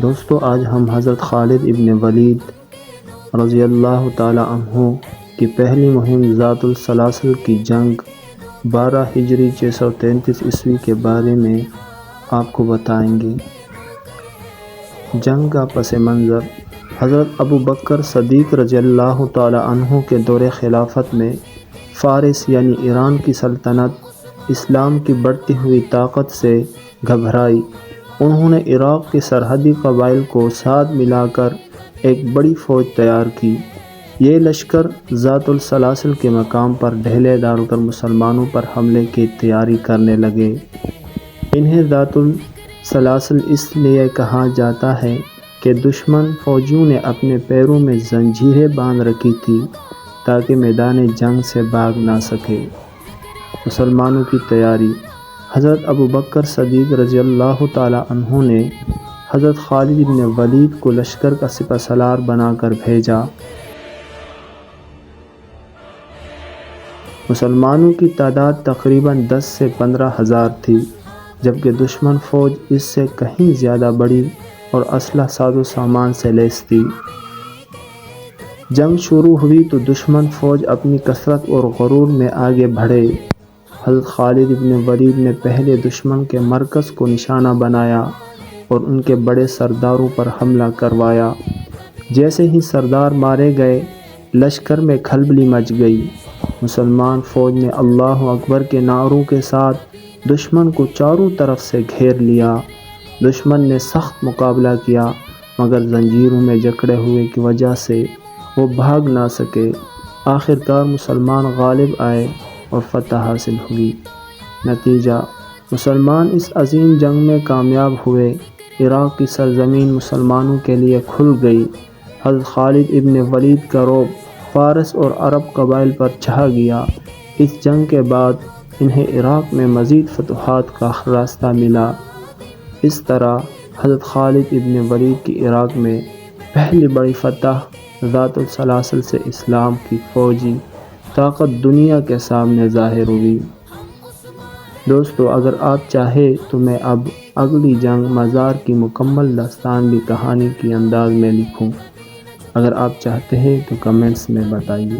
دوستو آج ہم حضرت خالد ابن ولید رضی اللہ تعالی عنہ کی پہلی مہم ذات السلاسل کی جنگ 12 ہجری 633 عیسوی کے بارے میں آپ کو بتائیں گے۔ جنگ کا پس منظر: حضرت ابو بکر صدیق رضی اللہ تعالی عنہ کے دور خلافت میں فارس یعنی ایران کی سلطنت اسلام کی بڑھتی ہوئی طاقت سے گھبرائی۔ انہوں نے عراق کے سرحدی قبائل کو ساتھ ملا کر ایک بڑی فوج تیار کی۔ یہ لشکر ذات السلاسل کے مقام پر ڈھیلے ڈال کر مسلمانوں پر حملے کی تیاری کرنے لگے۔ انہیں ذات السلاسل اس لیے کہا جاتا ہے کہ دشمن فوجیوں نے اپنے پیروں میں زنجیریں باندھ رکھی تھی تاکہ میدان جنگ سے بھاگ نہ سکے۔ مسلمانوں کی تیاری: حضرت ابو بکر صدیق رضی اللہ تعالی عنہ نے حضرت خالد بن ولید کو لشکر کا سپہ سالار بنا کر بھیجا۔ مسلمانوں کی تعداد تقریباً 10 سے 15 ہزار تھی، جبکہ دشمن فوج اس سے کہیں زیادہ بڑی اور اسلحہ ساز و سامان سے لیس تھی۔ جنگ شروع ہوئی تو دشمن فوج اپنی کثرت اور غرور میں آگے بڑھے۔ حضرت خالد بن ولید نے پہلے دشمن کے مرکز کو نشانہ بنایا اور ان کے بڑے سرداروں پر حملہ کروایا۔ جیسے ہی سردار مارے گئے، لشکر میں کھلبلی مچ گئی۔ مسلمان فوج نے اللہ اکبر کے نعروں کے ساتھ دشمن کو چاروں طرف سے گھیر لیا۔ دشمن نے سخت مقابلہ کیا، مگر زنجیروں میں جکڑے ہوئے کی وجہ سے وہ بھاگ نہ سکے۔ آخرکار مسلمان غالب آئے اور فتح حاصل ہوئی۔ نتیجہ: مسلمان اس عظیم جنگ میں کامیاب ہوئے۔ عراق کی سرزمین مسلمانوں کے لیے کھل گئی۔ حضرت خالد ابن ولید کا رعب فارس اور عرب قبائل پر چھا گیا۔ اس جنگ کے بعد انہیں عراق میں مزید فتوحات کا راستہ ملا۔ اس طرح حضرت خالد ابن ولید کی عراق میں پہلی بڑی فتح ذات السلاسل سے اسلام کی فوجی طاقت دنیا کے سامنے ظاہر ہوئی۔ دوستو اگر آپ چاہیں تو میں اب اگلی جنگ مزار کی مکمل داستان بھی کہانی کی انداز میں لکھوں۔ اگر آپ چاہتے ہیں تو کمنٹس میں بتائیے۔